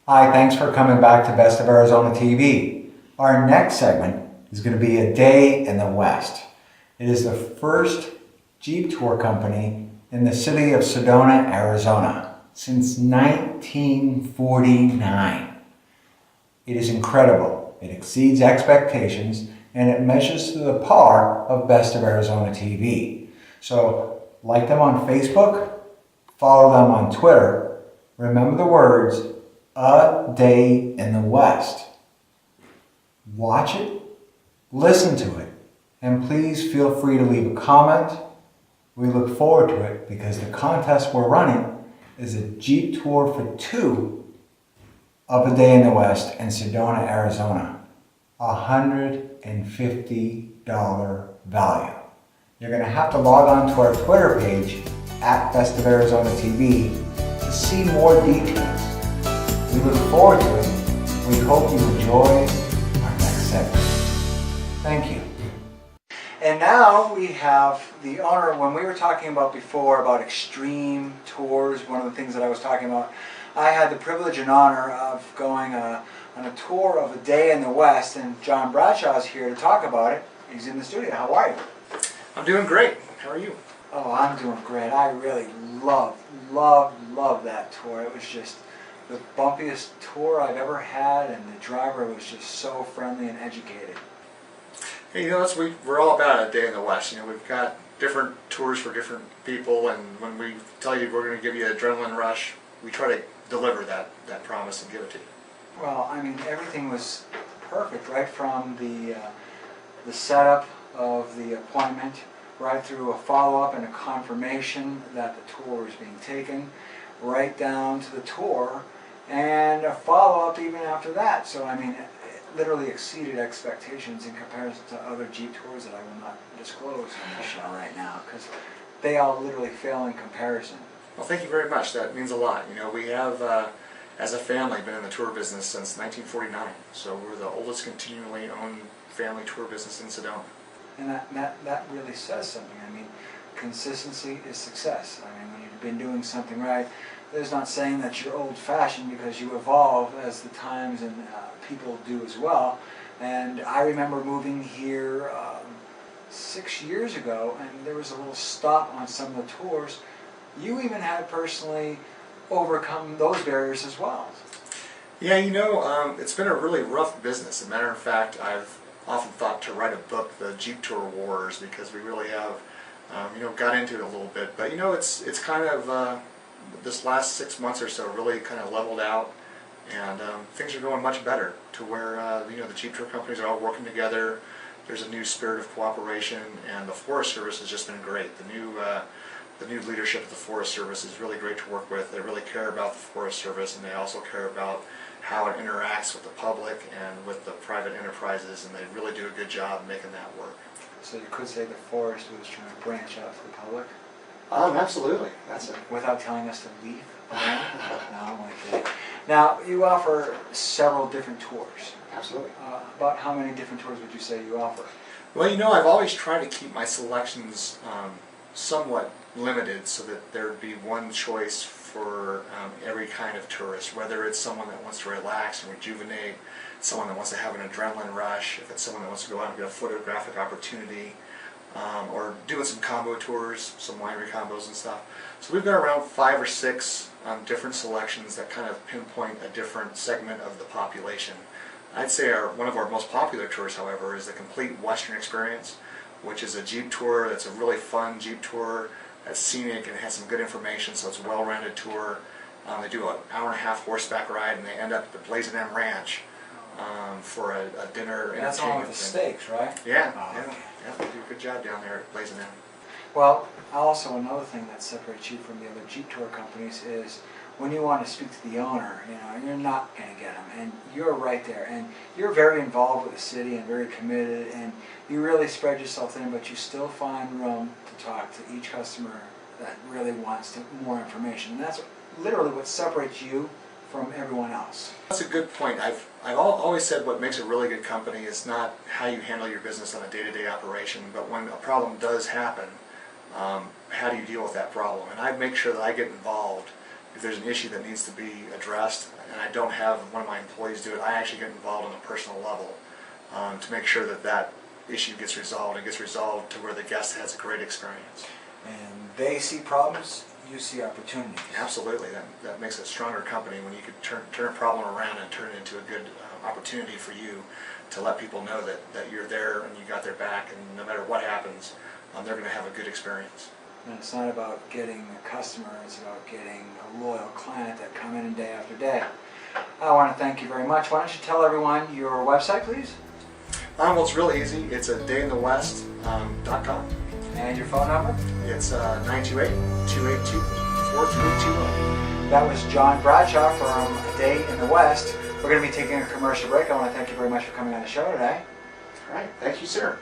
Hi, thanks for coming back to Best of Arizona TV. Our next segment is going to be a day in the West. It is the first Jeep tour company in the city of Sedona, Arizona, since 1949. It is incredible. It exceeds expectations and it measures to the par of Best of Arizona TV. So like them on Facebook, follow them on Twitter. Remember the words, a day in the West. Watch it, listen to it, and please feel free to leave a comment. We look forward to it because the contest we're running is a Jeep tour for two of a day in the West in Sedona, Arizona. $150 value. You're going to have to log on to our Twitter page at Best of Arizona TV to see more details. We look forward to it. We hope you enjoy our next segment. Thank you. And now we have the honor, when we were talking about before about extreme tours, one of the things that I was talking about, I had the privilege and honor of going on a tour of a day in the West, and John Bradshaw is here to talk about it. He's in the studio. How are you? I'm doing great. How are you? Oh, I'm doing great. I really loved that tour. It was just the bumpiest tour I've ever had, and the driver was just so friendly and educated. Hey, we're all about a day in the West. We've got different tours for different people, and when we tell you we're going to give you an adrenaline rush, we try to deliver that promise and give it to you. Well, I mean, everything was perfect, right from the setup of the appointment, right through a follow-up and a confirmation that the tour was being taken, right down to the tour, and a follow-up even after that. So, I mean, it literally exceeded expectations in comparison to other Jeep tours that I will not disclose on the show right now, because they all literally fail in comparison. Well, thank you very much. That means a lot. We have, as a family, been in the tour business since 1949. So we're the oldest continually owned family tour business in Sedona. And that really says something. I mean, consistency is success. I mean, when you've been doing something right, there's not saying that you're old-fashioned, because you evolve as the times and people do as well. And I remember moving here 6 years ago, and there was a little stop on some of the tours. You even had personally overcome those barriers as well. Yeah, it's been a really rough business. As a matter of fact, I've often thought to write a book, The Jeep Tour Wars, because we really have, got into it a little bit. But it's kind of this last 6 months or so really kind of leveled out, and things are going much better to where the Jeep Tour companies are all working together. There's a new spirit of cooperation, and the Forest Service has just been great. The new leadership of the Forest Service is really great to work with. They really care about the Forest Service, and they also care about how it interacts with the public and with the private enterprises, and they really do a good job making that work. So you could say the forest was trying to branch out to the public? Absolutely. That's it. Without telling us to leave? No, I'm only kidding. Now, you offer several different tours. Absolutely. About how many different tours would you say you offer? Well, I've always tried to keep my selections somewhat limited so that there would be one choice for every kind of tourist, whether it's someone that wants to relax and rejuvenate, someone that wants to have an adrenaline rush, if it's someone that wants to go out and get a photographic opportunity, or doing some combo tours, some winery combos and stuff. So we've got around 5 or 6 different selections that kind of pinpoint a different segment of the population. I'd say one of our most popular tours, however, is the Complete Western Experience, which is a Jeep tour that's a really fun Jeep tour that's scenic and has some good information, so it's a well-rounded tour. They do an hour-and-a-half horseback ride, and they end up at the Bradshaw Ranch for a dinner. And that's all with the steaks, right? Yeah, Oh, yeah, okay. yeah, they do a good job down there at Bradshaw. Well, also another thing that separates you from the other Jeep tour companies is when you want to speak to the owner, you're not going to get him, and you're right there, and you're very involved with the city and very committed, and you really spread yourself thin, but you still find room to talk to each customer that really wants more information, and that's literally what separates you from everyone else. That's a good point. I've always said what makes a really good company is not how you handle your business on a day-to-day operation, but when a problem does happen, how do you deal with that problem? And I make sure that I get involved if there's an issue that needs to be addressed, and I don't have one of my employees do it, I actually get involved on a personal level to make sure that that issue gets resolved and gets resolved to where the guest has a great experience. And they see problems, you see opportunities. Absolutely, that makes a stronger company when you could turn a problem around and turn it into a good opportunity for you to let people know that you're there and you got their back, and no matter what happens, they're going to have a good experience. And it's not about getting a customer, it's about getting a loyal client that come in day after day. I want to thank you very much. Why don't you tell everyone your website, please? Well, it's really easy. It's a dayinthewest.com. And your phone number? It's 928-282-4320. That was John Bradshaw from A Day in the West. We're going to be taking a commercial break. I want to thank you very much for coming on the show today. All right. Thank you, sir.